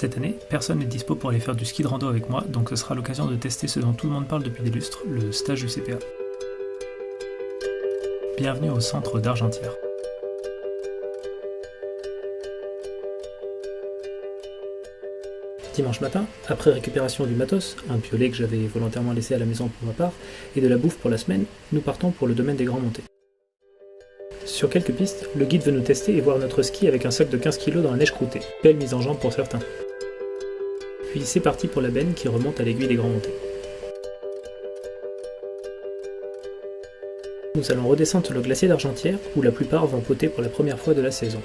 Cette année, personne n'est dispo pour aller faire du ski de rando avec moi, donc ce sera l'occasion de tester ce dont tout le monde parle depuis des lustres, le stage du CPA. Bienvenue au centre d'Argentière. Dimanche matin, après récupération du matos, un piolet que j'avais volontairement laissé à la maison pour ma part, et de la bouffe pour la semaine, nous partons pour le domaine des Grands Montées. Sur quelques pistes, le guide veut nous tester et voir notre ski avec un sac de 15 kg dans la neige croûtée. Belle mise en jambe pour certains. Puis c'est parti pour la benne qui remonte à l'aiguille des Grands Montées. Nous allons redescendre sur le glacier d'Argentière, où la plupart vont poter pour la première fois de la saison.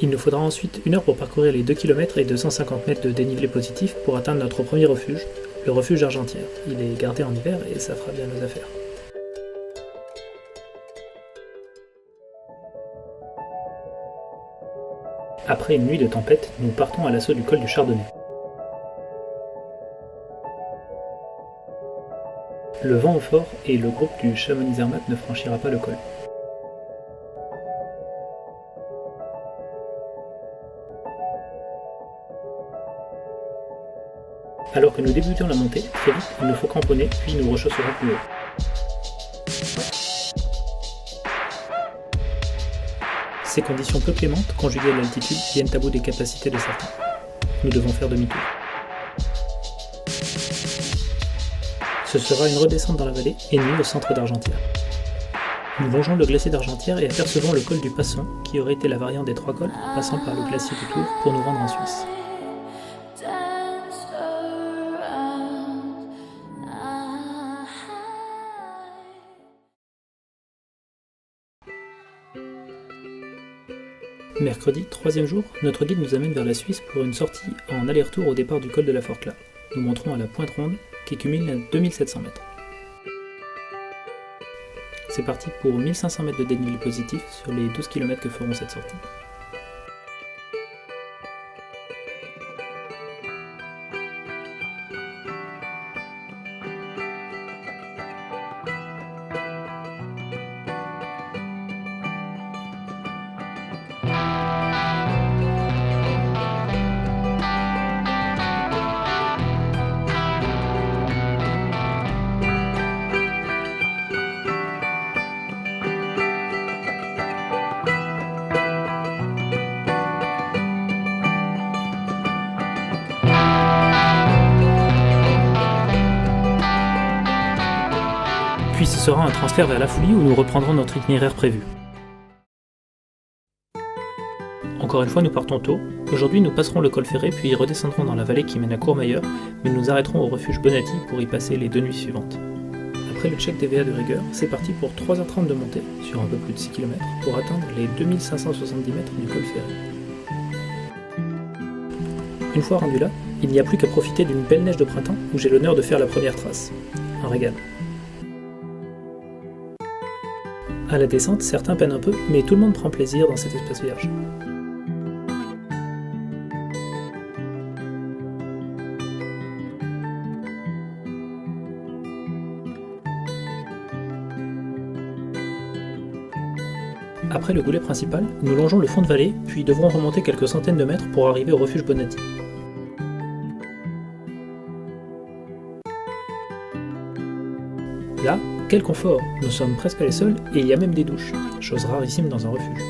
Il nous faudra ensuite 1 heure pour parcourir les 2 km et 250 mètres de dénivelé positif pour atteindre notre premier refuge, le refuge d'Argentière. Il est gardé en hiver et ça fera bien nos affaires. Après une nuit de tempête, nous partons à l'assaut du col du Chardonnay. Le vent au fort et le groupe du Chamonix-Zermatt ne franchira pas le col. Alors que nous débutions la montée, très vite, il nous faut cramponner, puis nous rechausserons plus haut. Ces conditions peu clémentes, conjuguées à l'altitude, viennent à bout des capacités de certains. Nous devons faire demi-tour. Ce sera une redescente dans la vallée et nous au centre d'Argentière. Nous longeons le glacier d'Argentière et apercevons le col du Passon, qui aurait été la variante des 3 cols, passant par le glacier du Tour pour nous rendre en Suisse. Mercredi, 3e jour, notre guide nous amène vers la Suisse pour une sortie en aller-retour au départ du col de la Forclaz. Nous monterons à la Pointe Ronde, qui culmine à 2700 mètres. C'est parti pour 1500 mètres de dénivelé positif sur les 12 km que feront cette sortie. Puis ce sera un transfert vers la Foulie où nous reprendrons notre itinéraire prévu. Encore une fois, nous partons tôt. Aujourd'hui, nous passerons le col ferré puis redescendrons dans la vallée qui mène à Courmayeur, mais nous arrêterons au refuge Bonatti pour y passer les 2 nuits suivantes. Après le check TVA de rigueur, c'est parti pour 3h30 de montée, sur un peu plus de 6 km, pour atteindre les 2570 mètres du col ferré. Une fois rendu là, il n'y a plus qu'à profiter d'une belle neige de printemps où j'ai l'honneur de faire la première trace. Un régal. À la descente, certains peinent un peu, mais tout le monde prend plaisir dans cet espace vierge. Après le goulet principal, nous longeons le fond de vallée, puis devrons remonter quelques centaines de mètres pour arriver au refuge Bonatti. Là, quel confort! Nous sommes presque les seuls et il y a même des douches, chose rarissime dans un refuge.